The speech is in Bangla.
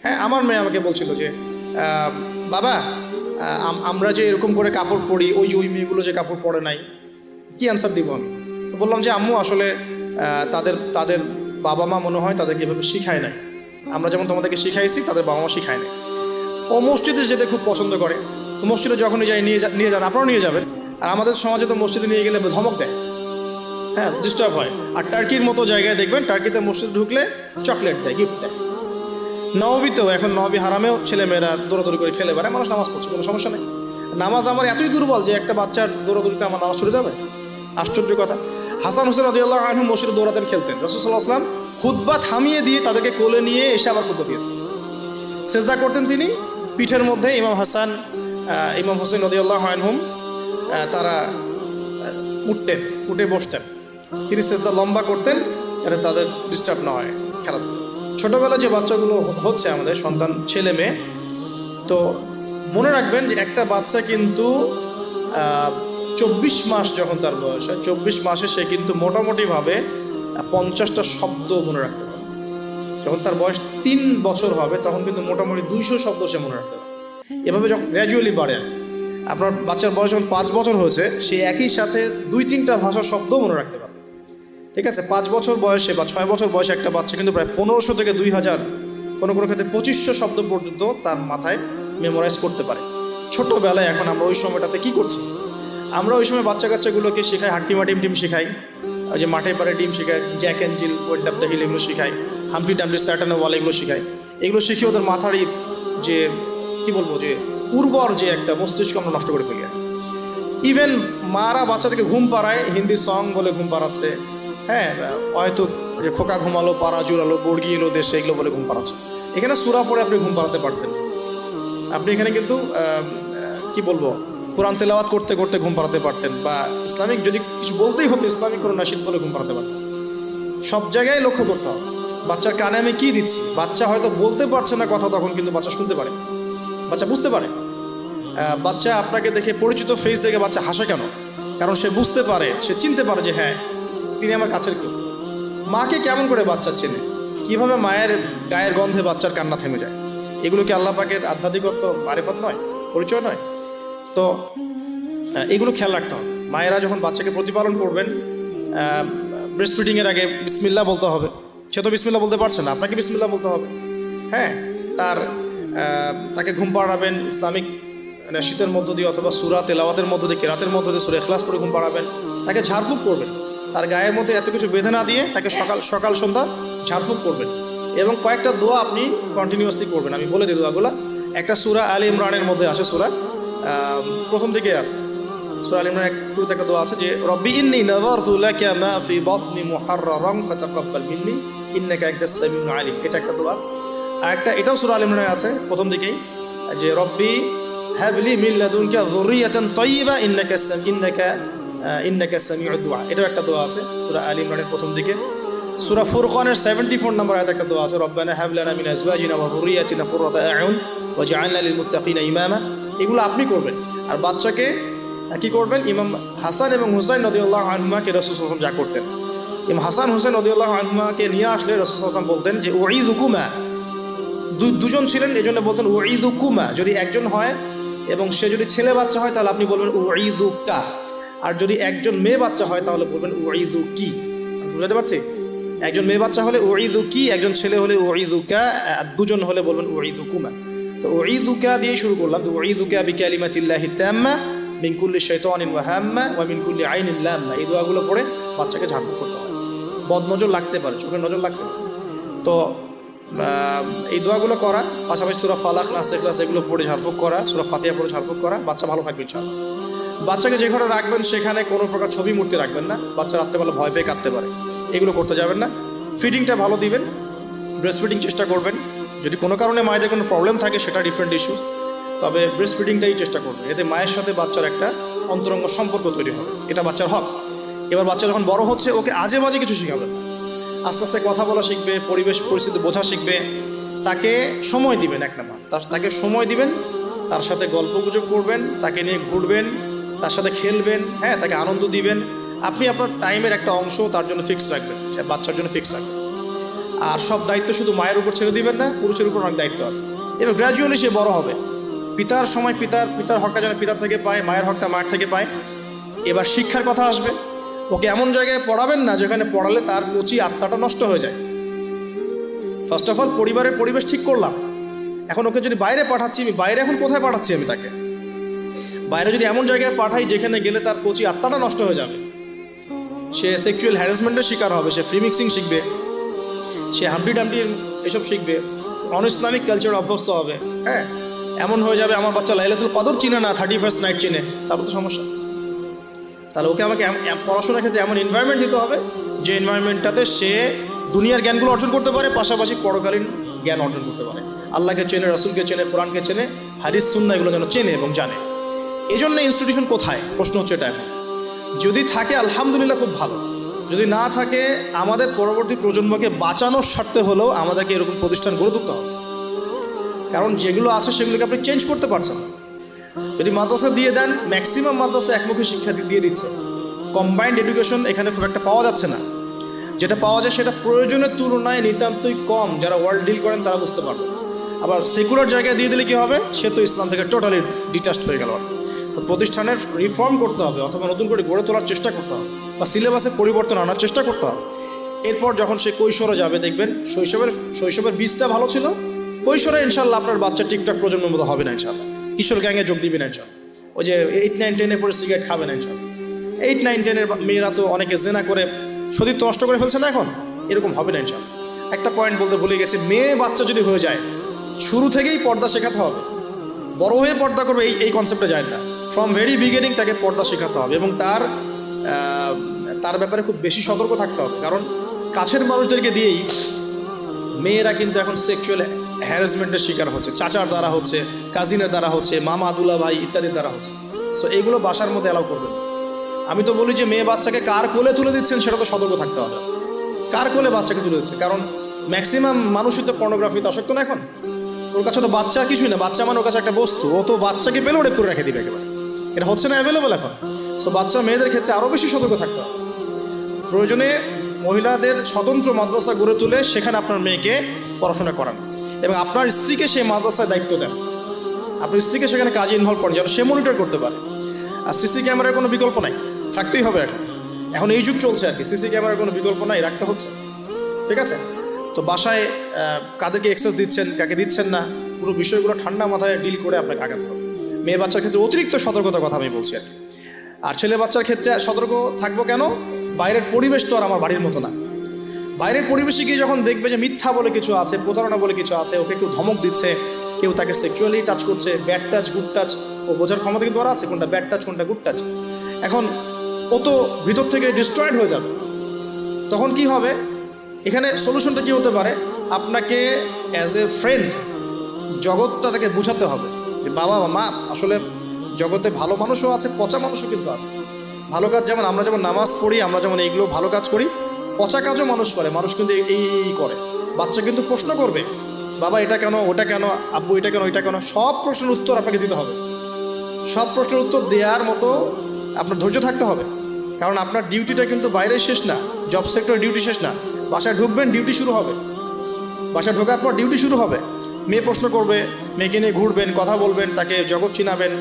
হ্যাঁ, আমার মেয়ে আমাকে বলছিল যে বাবা, আমরা যে এরকম করে কাপড় পরি, ওই মেয়েগুলো যে কাপড় পরে নাই, কি অ্যান্সার দিব আমি? তো বললাম যে আম্মু, আসলে তাদের তাদের বাবা মা মনে হয় তাদেরকে এভাবে শিখায় নাই। আমরা যেমন তোমাদেরকে শিখাইছি, তাদের বাবা মা শিখায় নাই। ও মসজিদে যেতে খুব পছন্দ করে, তো মসজিদে যখনই যাই নিয়ে যান, আপনারাও নিয়ে যাবেন। আর আমাদের সমাজে তো মসজিদে নিয়ে গেলে ধমক দেয়, হ্যাঁ, ডিস্টার্ব হয়। আর টার্কির মতো জায়গায় দেখবেন, টার্কিতে মসজিদ ঢুকলে চকলেট দেয়, গিফট দেয়। নববীতেও, এখন নবী হারামেও ছেলেমেয়েরা দৌড়াদৌড়ি করে খেলে বেড়ায়, মানুষ নামাজ পড়ছে, কোনো সমস্যা নেই। নামাজ আমার এতই দুর্বল যে একটা বাচ্চার দৌড়াদৌড়িতে আমার নামাজ ছুটে যাবে? আশ্চর্য কথা। হাসান হোসেন রাদিয়াল্লাহু আনহু মসজিদে দৌড়াতেন, খেলতেন। রাসূল সাল্লাল্লাহু আলাইহি ওয়াসাল্লাম খুতবা থামিয়ে দিয়ে তাদেরকে কোলে নিয়ে এসে আবার খুতবা দিয়েছেন। সেজদা করতেন তিনি, পিঠের মধ্যে ইমাম হাসান, ইমাম হোসেন রাদিয়াল্লাহু আনহুম তারা উঠে বসতেন। তিনি সেজদা লম্বা করতেন যাতে তাদের ডিস্টার্ব না হয় খেলাধুলা। ছোটোবেলায় যে বাচ্চাগুলো হচ্ছে আমাদের সন্তান, ছেলে মেয়ে, তো মনে রাখবেন যে একটা বাচ্চা কিন্তু 24 মাস যখন তার বয়স হয়, 24 মাসে সে কিন্তু মোটামুটিভাবে 50টা শব্দ মনে রাখতে পারে। যখন তার বয়স 3 বছর হবে তখন কিন্তু মোটামুটি 200 শব্দ সে মনে রাখতে পারে। এভাবে যখন গ্র্যাজুয়ালি বাড়ে, আপনার বাচ্চার বয়স যখন 5 বছর হয়েছে, সে একই সাথে 2-3টা ভাষার শব্দ মনে রাখতে পারে। ঠিক আছে, 5 বছর বয়সে বা 6 বছর বয়সে একটা বাচ্চা কিন্তু প্রায় 1500 থেকে 2000, কোনো ক্ষেত্রে 2500 শব্দ পর্যন্ত তার মাথায় মেমোরাইজ করতে পারে ছোটবেলায়। এখন আমরা ওই সময়টাতে কি করছি? আমরা ওই সময় বাচ্চা কাচ্চাগুলোকে শেখাই হাট্টিমাটি ডিম শেখাই, ওই যে মাঠে পারে ডিম শেখাই, Jack and Jill, went up the hill, এগুলো শেখাই, হামফ্রি ডামফ্রি স্যাটার্ন ওয়াল, এগুলো শেখাই। এগুলো শিখে ওদের মাথারই যে কি বলবো, যে উর্বর যে একটা মস্তিষ্ক আমরা নষ্ট করে ফেলি। ইভেন মারা বাচ্চাদেরকে ঘুম পাড়ায়, হিন্দি সং বলে ঘুম পাড়াচ্ছে, হ্যাঁ, হয়তো যে খোকা ঘুমালো, পাড়া জুড়ালো, বর্গি এলো দেশে, এগুলো বলে ঘুম পাড়াচ্ছে। এখানে সূরা পড়ে আপনি ঘুম পাড়াতে পারতেন। আপনি এখানে কিন্তু কি বলবো, কোরআন তেলাওয়াত করতে করতে ঘুম পাড়াতে পারতেন, বা ইসলামিক যদি কিছু বলতেই হতো, ইসলামিক কোনো নাশিদ বলে ঘুম পাড়াতে পারতেন। সব জায়গায় লক্ষ্য করতে হবে বাচ্চার কানে আমি কি দিচ্ছি। বাচ্চা হয়তো বলতে পারছে না কথা, তখন কিন্তু বাচ্চা শুনতে পারে, বাচ্চা বুঝতে পারে। বাচ্চা আপনাকে দেখে, পরিচিত ফেস দেখে বাচ্চা হাসে কেন? কারণ সে বুঝতে পারে, সে চিনতে পারে যে হ্যাঁ, তিনি আমার কাছের কেউ। মাকে কেমন করে বাচ্চা চেনে? কিভাবে মায়ের গায়ের গন্ধে বাচ্চার কান্না থেমে যায়? এগুলো কি আল্লাহ পাকের আধ্যাত্মিকত্ব, মারিফত নয়, পরিচয় নয়? তো এগুলো খেয়াল রাখতে হবে। মায়েরা যখন বাচ্চাকে প্রতিপালন করবেন, ব্রেস্ট ফিডিংয়ের আগে বিসমিল্লাহ বলতে হবে। সে তো বিসমিল্লাহ বলতে পারছে না, আপনাকে বিসমিল্লাহ বলতে হবে। হ্যাঁ, তাকে ঘুম পাড়াবেন ইসলামিক শীতের মধ্য দিয়ে, অথবা সূরা তেলাওয়াতের মধ্য দিয়ে, কেরাতের মধ্য দিয়ে, সূরা ইখলাস পড়ে ঘুম পাড়াবেন। তাকে ঝাড়ফুঁক করবেন, তার গায়ের মধ্যে এত কিছু বেঁধে না দিয়ে তাকে সকাল সন্ধ্যা ঝাড়ফুঁক করবেন। এবং কয়েকটা দোয়া আপনি কন্টিনিউয়াসলি করবেন। আমি বলে দিই দোয়াগুলা। একটা সূরা আলে ইমরানের মধ্যে আছে, সূরা প্রথম দিকে আছে, সূরা আলে ইমরানের শুরুতে একটা দোয়া আছে যে রব্বি ইন্নী নাযারতু লাকা মা ফি বাতনি মুহাররারান ফাতাকাব্বাল মিন্নী ইন্নাকা আনতাস সামিউল আলিম। এটা একটা দোয়া। আর একটা, এটাও সূরা আলে ইমরানে আছে প্রথম দিকেই, যে রব্বি হাবলি মিন লাদুনকা যুররিয়াতান তাইয়্যিবা ইন্নাকা সামিউদ দুআ। এটাও একটা দোয়া আছে সূরা আলে ইমরানের প্রথম দিকে। সূরা ফুরকানের 74 নম্বর আয়াতে একটা দোয়া আছে, রব্বানা হাব লানা মিন আজওয়াজিনা ওয়া যুররিয়াতিনা কুররাতা আ'ইউন ওয়াজআলনা লিল মুত্তাকিনা ইমামা। এগুলো আপনি করবেন। আর বাচ্চাকে কি করবেন? ইমাম হাসান এবং হুসাইন রাদিয়াল্লাহু আনহুমাকে রাসূল সাল্লাল্লাহু আলাইহি ওয়াসাল্লাম যা করতেন, ইমাম হাসান হুসাইন রাদিয়াল্লাহু আনহুমাকে নিয়ে আসলে রাসূল সাল্লাল্লাহু আলাইহি ওয়াসাল্লাম বলতেন যে উঈযুকুমা। দুজন ছিলেন, এই জন্য বলতেন উঈযুকুমা। যদি একজন হয় এবং সে যদি ছেলে বাচ্চা হয় তাহলে আপনি বলবেন উঈযুকা। আর যদি একজন মেয়ে বাচ্চা হয় তাহলে বলবেন উঈযুকি। বুঝতে পারছি? একজন মেয়ে বাচ্চা হলে উঈযুকি, একজন ছেলে হলে উঈযুকা, আর দুজন হলে বলবেন উঈযুকুমা। তো উঈযুকা দিয়ে শুরু করলাম। তো উঈযুকা বিকালিমাতিল্লাহি তাম্মা মিন কুল্লি শাইতানিন ওয়া হাম্মা ওয়া মিন কুল্লি আইনিন লাম্মা। এই দোয়াগুলো পড়ে বাচ্চাকে ঝাড়ফুঁক করতে হয়। বদনজর লাগতে পারে, চোখের নজর লাগতে পারে। তো এই দোয়াগুলো করা, পাশাপাশি সূরা ফালাক, নাস, ইখলাস এগুলো পড়ে ঝাড়ফুঁক করা, সূরা ফাতিহা পড়ে ঝাড়ফুঁক করা, বাচ্চা ভালো থাকবে ইনশাআল্লাহ। বাচ্চাকে যে ঘরে রাখবেন সেখানে কোনো প্রকার ছবি মূর্তি রাখবেন না। বাচ্চা রাত্রেবেলা ভয় পেয়ে কাঁদতে পারে, এগুলো করতে যাবেন না। ফিডিংটা ভালো দিবেন, ব্রেস্ট ফিডিং চেষ্টা করবেন। যদি কোনো কারণে মায়েদের কোনো প্রবলেম থাকে সেটা ডিফারেন্ট ইস্যু, তবে ব্রেস্ট ফিডিংটাই চেষ্টা করবেন। এতে মায়ের সাথে বাচ্চার একটা অন্তরঙ্গ সম্পর্ক তৈরি হবে, এটা বাচ্চার হক। এবার বাচ্চা যখন বড় হচ্ছে, ওকে আজে বাজে কিছু শেখাবেন। আস্তে আস্তে কথা বলা শিখবে, পরিবেশ পরিস্থিতি বোঝা শিখবে। তাকে সময় দিবেন, এক নাম্বার তাকে সময় দিবেন, তার সাথে গল্প গুজব করবেন, তাকে নিয়ে ঘুরবেন, তার সাথে খেলবেন, হ্যাঁ, তাকে আনন্দ দিবেন। আপনি আপনার টাইমের একটা অংশ তার জন্য ফিক্স রাখবেন, বাচ্চার জন্য ফিক্স রাখবেন। আর সব দায়িত্ব শুধু মায়ের উপর ছেড়ে দিবেন না, পুরুষের উপর অনেক দায়িত্ব আছে। এবং গ্র্যাজুয়ালি সে বড় হবে, পিতার সময় পিতার হকটা যেন পিতার থেকে পায়, মায়ের হকটা মায়ের থেকে পায়। এবার শিক্ষার কথা আসবে। ওকে এমন জায়গায় পড়াবেন না যেখানে পড়ালে তার কচি আত্মাটা নষ্ট হয়ে যায়। ফার্স্ট অফ অল পরিবারের পরিবেশ ঠিক করলাম। এখন ওকে যদি বাইরে পাঠাচ্ছি, আমি বাইরে এখন কোথায় পাঠাচ্ছি? আমি তাকে বাইরে যদি এমন জায়গায় পাঠাই যেখানে গেলে তার কচি আত্মাটা নষ্ট হয়ে যাবে, সে সেক্সুয়াল হ্যারাসমেন্টের শিকার হবে, সে ফ্রি মিক্সিং শিখবে, সে হাম্পি ডাম্পি এসব শিখবে, অন ইসলামিক কালচার অভ্যস্ত হবে। হ্যাঁ, এমন হয়ে যাবে আমার বাচ্চা লাইলাতুল কদর চিনে না, 31st নাইট চিনে, তারপর তো সমস্যা। তাহলে ওকে আমাকে পড়াশোনার ক্ষেত্রে এমন এনভায়রনমেন্ট দিতে হবে যে এনভায়রনমেন্টটাতে সে দুনিয়ার জ্ঞানগুলো অর্জন করতে পারে, পাশাপাশি পরকালীন জ্ঞান অর্জন করতে পারে। আল্লাহকে চেনে, রাসূলকে চেনে, কোরআনকে চেনে, হাদিস সুন্নাহ এগুলো যেন চেনে এবং জানে। এই জন্য ইনস্টিটিউশন কোথায়, প্রশ্ন হচ্ছে এটা। এখন যদি থাকে আলহামদুলিল্লাহ, খুব ভালো। যদি না থাকে, আমাদের পরবর্তী প্রজন্মকে বাঁচানোর স্বার্থে হলেও আমাদেরকে এরকম প্রতিষ্ঠান গড়ে তুলতে হবে। কারণ যেগুলো আছে সেগুলোকে আপনি চেঞ্জ করতে পারছেন না। যদি মাদ্রাসা দিয়ে দেন, ম্যাক্সিমাম মাদ্রাসা একমুখী শিক্ষা দিয়ে দিচ্ছে, কম্বাইন্ড এডুকেশন এখানে খুব একটা পাওয়া যাচ্ছে না। যেটা পাওয়া যায় সেটা প্রয়োজনের তুলনায় নিতান্তই কম। যারা ওয়ার্ল্ড ডিল করেন তারা বুঝতে পারবে। আবার সেকুলার জায়গায় দিয়ে দিলে কি হবে? সে তো ইসলাম থেকে টোটালি ডিটাচড হয়ে গেল। তো প্রতিষ্ঠানের রিফর্ম করতে হবে, অথবা নতুন করে গড়ে তোলার চেষ্টা করতে হবে, বা সিলেবাসে পরিবর্তন আনার চেষ্টা করতে হবে। এরপর যখন সে কৈশোরে যাবে, দেখবেন শৈশবের বীজটা ভালো ছিল, কৈশোরে ইনশাল্লাহ আপনার বাচ্চা টিকটক প্রজন্মের মতো হবে না ইনশাল্লাহ। কিশোর গ্যাংয়ে যোগ দিবে না ইনশাল্লাহ। ওই যে 8, 9, 10 পরে সিগারেট খাবে না ইনশাল্লাহ। 8, 9, 10 মেয়েরা তো অনেকে জেনা করে সতীত্ব নষ্ট করে ফেলছে না, এখন এরকম হবে না ইনশাল্লাহ। একটা পয়েন্ট বলতে ভুলে গেছে, মেয়ে বাচ্চা যদি হয়ে যায়, শুরু থেকেই পর্দা শেখাতে হবে। বড় হয়ে পর্দা করবে এই কনসেপ্টে যায় না। ফ্রম ভেরি বিগিনিং তাকে পর্দা শেখাতে হবে এবং তার ব্যাপারে খুব বেশি সতর্ক থাকতে হবে। কারণ কাছের মানুষদেরকে দিয়েই মেয়েরা কিন্তু এখন সেক্সুয়াল হ্যারাসমেন্টের শিকার হচ্ছে, চাচার দ্বারা হচ্ছে, কাজিনের দ্বারা হচ্ছে, মামা দুলা ভাই ইত্যাদির দ্বারা হচ্ছে। সো এইগুলো বাসার মধ্যে অ্যালাউ করবেন। আমি তো বলি যে মেয়ে বাচ্চাকে কার কোলে তুলে দিচ্ছেন সেটা তো সতর্ক থাকতে হবে। কার কোলে বাচ্চাকে তুলে দিচ্ছে? কারণ ম্যাক্সিমাম মানুষই তো পর্নোগ্রাফিতে আসক্ত না এখন। ওর কাছে তো বাচ্চা কিছুই না, বাচ্চা মানে ওর কাছে একটা বস্তু। ও তো বাচ্চাকে পেলে ওটা করে রেখে দিবে একেবারে। এটা হচ্ছে না অ্যাভেলেবেল এখন। সো বাচ্চা মেয়েদের ক্ষেত্রে আরও বেশি সতর্ক থাকতে হবে। প্রয়োজনে মহিলাদের স্বতন্ত্র মাদ্রাসা গড়ে তুলে সেখানে আপনার মেয়েকে পড়াশোনা করান এবং আপনার স্ত্রীকে সেই মাদ্রাসায় দায়িত্ব দেন। আপনার স্ত্রীকে সেখানে কাজে ইনভলভ করেন যেন সে মনিটর করতে পারে। আর সিসি ক্যামেরার কোনো বিকল্প নাই, রাখতেই হবে। এখন এই যুগ চলছে আর কি, সিসি ক্যামেরার কোনো বিকল্প নাই, রাখতে হচ্ছে। ঠিক আছে? তো বাসায় কাদেরকে এক্সেস দিচ্ছেন, কাকে দিচ্ছেন না, পুরো বিষয়গুলো ঠান্ডা মাথায় ডিল করে আপনাকে আগাতে হবে। মেয়ে বাচ্চার ক্ষেত্রে অতিরিক্ত সতর্কতার কথা আমি বলছি আর কি। আর ছেলে বাচ্চার ক্ষেত্রে সতর্ক থাকবো কেন? বাইরের পরিবেশ তো আর আমার বাড়ির মতো না। বাইরের পরিবেশে গিয়ে যখন দেখবে যে মিথ্যা বলে কিছু আছে, প্রতারণা বলে কিছু আছে, ওকে কেউ ধমক দিচ্ছে, কেউ তাকে সেক্সুয়ালি টাচ করছে, ব্যাড টাচ, গুড টাচ, ও বোঝার ক্ষমতা কিন্তু ওরা আছে কোনটা ব্যাড টাচ কোনটা গুড টাচ। এখন ও তো ভিতর থেকে ডিস্ট্রয়েড হয়ে যাবে। তখন কি হবে? এখানে সলিউশনটা কি হতে পারে? আপনাকে অ্যাজ এ ফ্রেন্ড জগৎটা তাকে বুঝাতে হবে যে বাবা মা, আসলে জগতে ভালো মানুষও আছে, পচা মানুষও কিন্তু আছে। ভালো কাজ যেমন আমরা যেমন নামাজ পড়ি, আমরা যেমন এইগুলো ভালো কাজ করি, পচা কাজও মানুষ করে। মানুষ কিন্তু এই করে। বাচ্চা কিন্তু প্রশ্ন করবে, বাবা এটা কেন, ওটা কেন, আব্বু এটা কেন, ওইটা কেন। সব প্রশ্নের উত্তর আপনাকে দিতে হবে। সব প্রশ্নের উত্তর দেওয়ার মতো আপনার ধৈর্য থাকতে হবে। কারণ আপনার ডিউটিটা কিন্তু বাইরে শেষ না, জব সেক্টরে ডিউটি শেষ না। বাসায় ঢুকবেন, ডিউটি শুরু হবে। বাসায় ঢোকার পর ডিউটি শুরু হবে। মেয়ে প্রশ্ন করবে, মেয়েকে নিয়ে ঘুরবেন, কথা বলবেন, তাকে জগৎ চিনাবেন।